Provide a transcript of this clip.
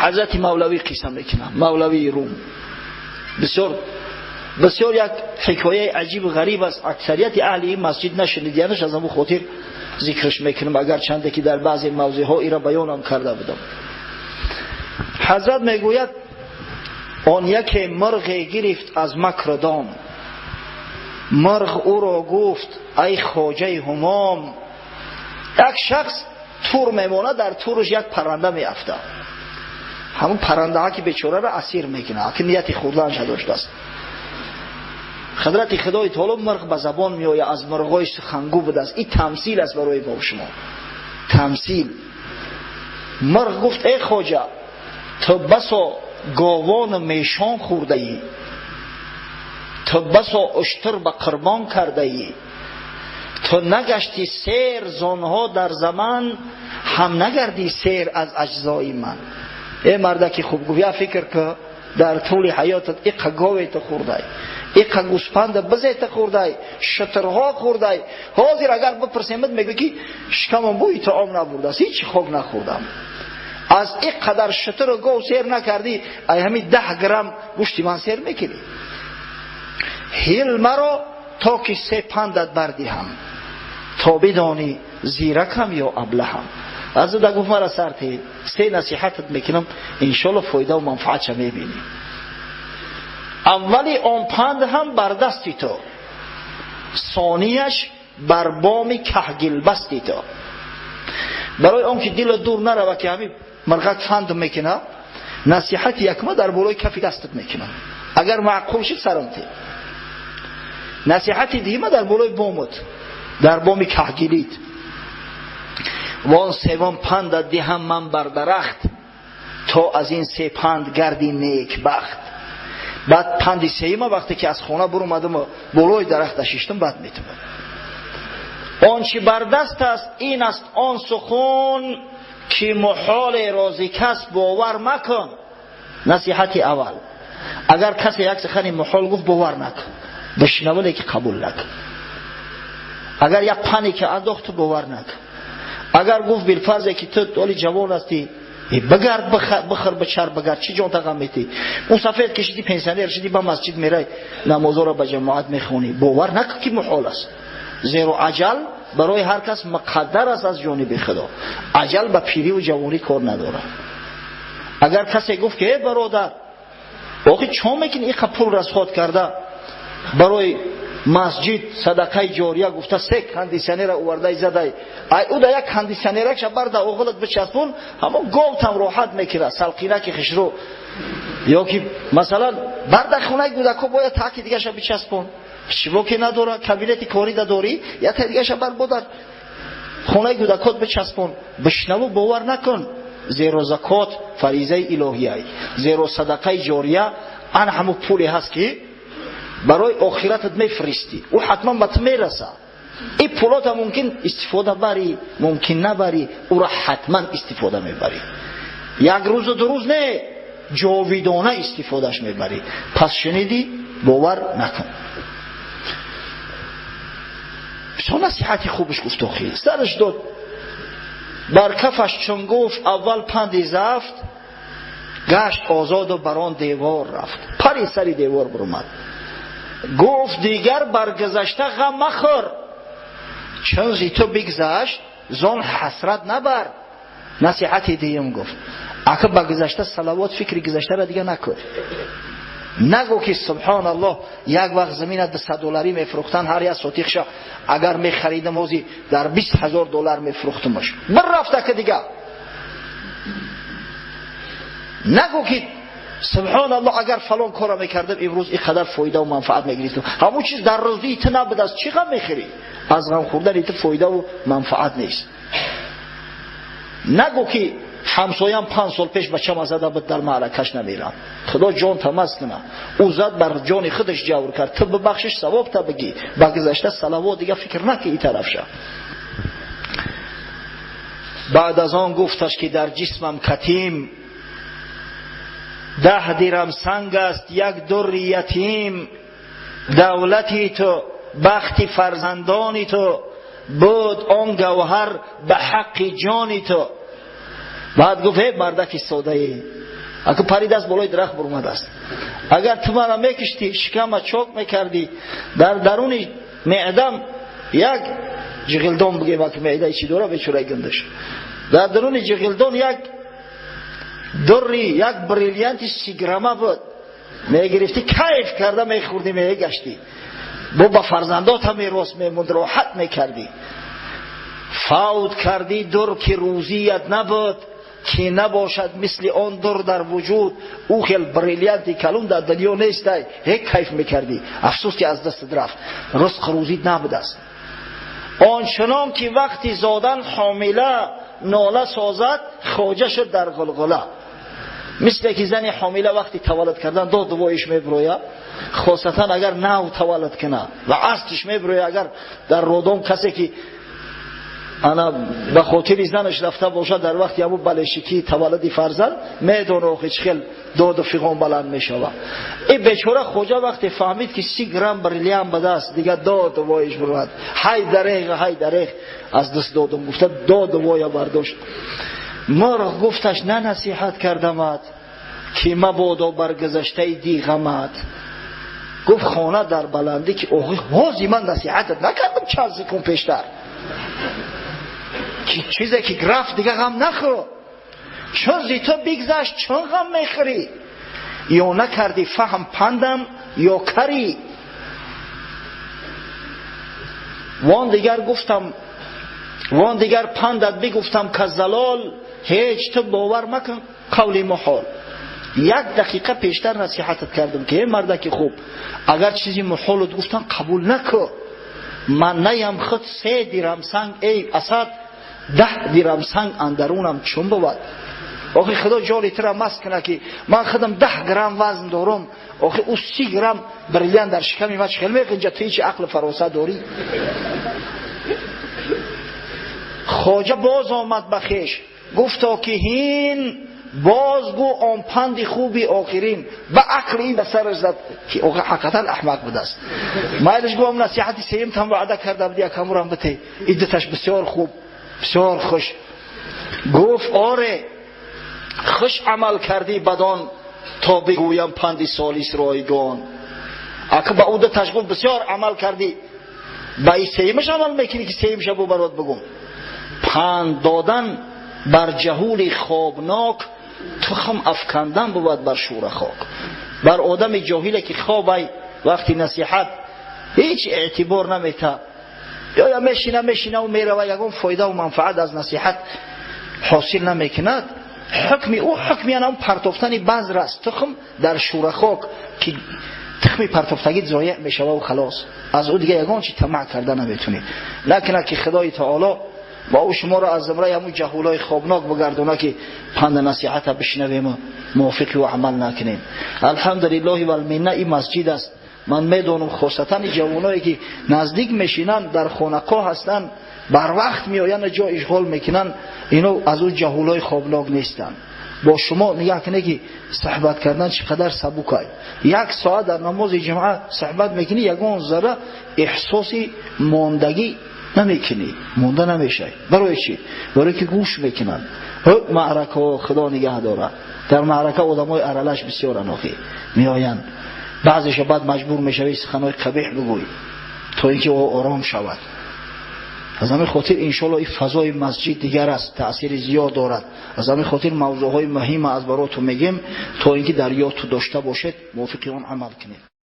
حضرت مولوی قصه میکنم، مولوی روم. بسیار یک حکایه عجیب و غریب است. اکثریت اهل این مسجد نشنیدیانش، از همون خاطر ذکرش میکنم، اگر چنده که در بعضی موضوع ها ایرا بیانم کرده بودم. حضرت میگوید آن یک مرغ گرفت از مکر دام، مرغ او را گفت ای خواجه همام. یک شخص تور میمونه، در تورش یک پرنده میافته، همون پرنده ها که بیچاره را اسیر میکنه که نیت خودلانش داشته است. حضرت خدای تعالی مرغ به زبان میآید، از مرغای سخنگو بوده است. این تمثیل است برای با شما، تمثیل. مرغ گفت ای خواجه تو بسا گاوان میشان خورده ای، تو بسا اشتر به قربان کرده ای، تو نگشتی سیر زانها در زمان، هم نگردی سیر از اجزای من. ای مردکی خوب گویا فکر که در طول حیاتت ایقا گاویت خورده، ایقا گوسپند بزیت خورده، شترها خورده، حاضر اگر بپرسیمت میگه که شکمم بوی طعام نبورده است، هیچ خوب نخوردم. از این قدر شتر و گاو سیر نکردی، ای همین 10 گرم گوشتی من سیر میکنی. هیل مرا تا که 3 پندت بردیم، تا بدانی زیرکم یا ابلهم. از او گفت مرا سرتی 3 نصیحتت میکنم، انشالله فایده و منفعت میبینی. اولی آن پند هم بر دستی تو، ثانیش بر بام کهگل بستی تو. برای آن که دل دور نرو که همین مرغت فند میکنه، نصیحت یکمه در بالای کف دستت میکنم، اگر معقول شد سرانتی. نصیحت دیگه در بالای بامت، در بام کهگلیت. وان 3 پند دهم من بر درخت، تا از این 3 پند گردی نیک بخت. بعد پند 3 وقتی که از خانه برو اومدم و بالای درخت شیشتم، بعد میتونم آن چی بر دست است این است آن سخن، که محال رازی کس باور مکن. نصیحت اول، اگر کسی یک سخن محال گفت باور نکن، بشنوه که قبول نکن. اگر یک پنی که انداخت باور نکن. اگر گفت بالفرض که تو دولی جوان هستی، بگرد بخر بچر بگرد، چی جان تقم میتی؟ اون سفید کشیدی پنسیونر شدی با مسجد میرای نمازها را به جماعت میخونی، باور نکن که محال است. زیرا عجل برای هر کس مقدر است از جانب خدا. عجل به پیری و جوانی کار نداره. اگر کسی گفت که ای برادر آخی چون میکنی این پول رسخات کرده برای مسجد صدقه جاریه، گفته 3 کندیسیونر آورده زده، ای او دا یک کندیسیونرش برده اوغلت بچسبون، همون گاوتم راحت میکنه سلقینه که خشرو. یا که مثلا برده خونه گودکو باید تاکی دیگه شو بچسبون، شبو که نداره کابینت کاری داری یا تا دیگه شو بر بودر خونه گودکات بچسبون. بشنو باور نکن. زیرا زکات فریضه الهیه، زیرا صدقه جاریه آن همون پولی هست که برای آخرتت میفرستی، او حتما به تو میرسه. این پولات ممکن استفاده بری، ممکن نبری، او را حتما استفاده میبری. یک روز و 2 روز نه، جاویدانه استفادهش میبری. پس شنیدی باور نکن. بسیار نصیحتی خوبش گفت و خیلی سرش داد. بر کفش چون گفت اول پند زفت، گشت آزاد و بران دیوار رفت. پری سری دیوار برآمد. گفت دیگر برگذشته غم مخور، چون زی تو بگذشت زان حسرت نبر. نصیحت دیگه گفت اگه برگذشته صلوات فکر گذشته را دیگه نکن. نگو که سبحان الله یک وقت زمینت به $100 میفروختن، هر یک سوتیخش اگر میخریدم روزی در $20,000 میفروختمش، بر رفته که دیگه. نگو که سبحان الله اگر فلان کارا میکردم امروز این قدر فایده و منفعت میگرفتم. همون چیز در روزی تو نبود، از چی غم میخوری؟ از غم خوردن ایت فایده و منفعت نیست. نگو که همسایم 5 سال پیش بچه‌م زده بود در معرکش نمیرم، خدا جان تماس کنه، او زد بر جان خودش جور کرد، تو ببخشش ثواب تا بگی، بگذشته صلوات دیگه فکر نکن این طرف شه. بعد از آن گفتش که در جسمم کتیم، 10 درم سنگ است 1 در یتیم. دولتی تو بختی فرزندانی تو، بود آن گوهر به حق جانی تو. بعد گفت ای مردکی ساده ای، اگه پرید از بالای درخت برآمده است. اگر تو مرا میکشتی شکم چاک میکردی، در درون معدم یک جغلدان بگیم که معده چی داره بیچاره گندش، در درون جغلدان یک دری، یک بریلیانت 30 گرمه بود، میگرفتی کیف کرده میخوردی میگشتی، با فرزندات هم میراث میموند، راحت میکردی. فوت کردی در که روزیت نبود که نباشد مثل آن در در وجود، او خیل بریلیانتی کلون در دنیا نیست، هیچ کیف میکردی. افسوس که از دست رفت، رزق روزیت نبود است. آنچنان که وقتی زادن حامله ناله سازد، خواجه شد در غلغله. مثل که زن حامله وقتی تولد کردن دو دوایش میبروید، خاصتا اگر نو تولد کنه و اصلش میبروید. اگر در رودم کسی که انا به خاطر زنش رفته باشه در وقتی همون بلشکی تولد فرزند میدونه که چخیل داد و فیغان بلند میشود. این بیچاره خواجه وقتی فهمید که 30 گرم بریلیان به دست، دیگه داد و وایش برود، های دریغ از دست دادم. گفته داد و وای برداشت. مرا گفتش نه نصیحت کردمت که مبادا برگذشته دی غمت. گفت خانه در بلندی که اوه وازی من نصیحتت نکردم چند سکون پیشتر، چیزی که گرفت دیگه غم نخور، چون زی تو بگذشت چون غم میخوری، یا نکردی فهم پندم یا کری. وان دیگر پندت بگفتم که زلال، هیچ تو باور مکن قول محال. 1 دقیقه پیشتر نصیحتت کردم که مرده که خوب، اگر چیزی محالت گفتن قبول نکن. من نیم خود 3 درم سنگ ای اسد، 10 درم سنگ اندرونم چون بود. آخه خدا جالی تر مست کنه که من خودم 10 گرم وزن دارم، آخه او 30 گرم بریلیان در شکمی من چخیل میکنجا، تو هیچ عقل فراسه داری؟ خواجه باز آمد بخیش، گفتا که هین بازگو آن پند خوبی آخرین. به عقل این به سرش زد که آقا حقیقتا احمق بود است. مایلش گوام نصیحتی سیم تم وعده کرده بودی اکمورم بته، ایدتش بسیار خوب بسیار خوش. گفت آره خوش عمل کردی بدان، تا بگویم پندی سالیس رایگان. اگه با او دتش گفت بسیار عمل کردی، با این سیمش عمل میکنی که سیمش بو برات بگم. پند دادن بر جهول خوابناک، تخم افکندن بود بر شور خاک. بر آدم جاهلی که خوابه وقتی نصیحت هیچ اعتبار نمیته، یا میشینه و میره و یکم فایده و منفعت از نصیحت حاصل نمیکند، حکمی او حکمی اون پرتافتن بذر است، تخم در شور خاک که تخمی پرتافتگی ضایع میشه و خلاص، از او دیگه یگان چی طمع کرده نمیتونی. لکن که خدای تعالی با او شما را از زمره همون جهولای خوابناک بگردونه که پند نصیحت بشنویم موافق و عمل نکنیم. الحمدلله و المنه این مسجد است. من میدونم خاصتا جوانایی که نزدیک میشینن در خانقاه هستن، بر وقت میآین جا اشغال میکنن، اینو از اون جهولای خوابناک نیستن. با شما نگاه کنه که صحبت کردن چقدر سبکه. 1 ساعت در نماز جمعه صحبت میکنی، یگان ذره احساسی ماندگی نمیکنی، مونده نمیشه. برای چی؟ برای که گوش میکنن. معرکه خدا نگه داره، در معرکه آدمای ارلش بسیار اناخی میآیند، بعضیش بعد مجبور میشوی سخنای قبیح بگوی تا اینکه او آرام شود. از همین خاطر انشالله این فضای مسجد دیگر است، تأثیر زیاد دارد. از همین خاطر موضوعهای مهم از براتون میگیم تا اینکه در یاد تو داشته باشید، موافق آن عمل کنید.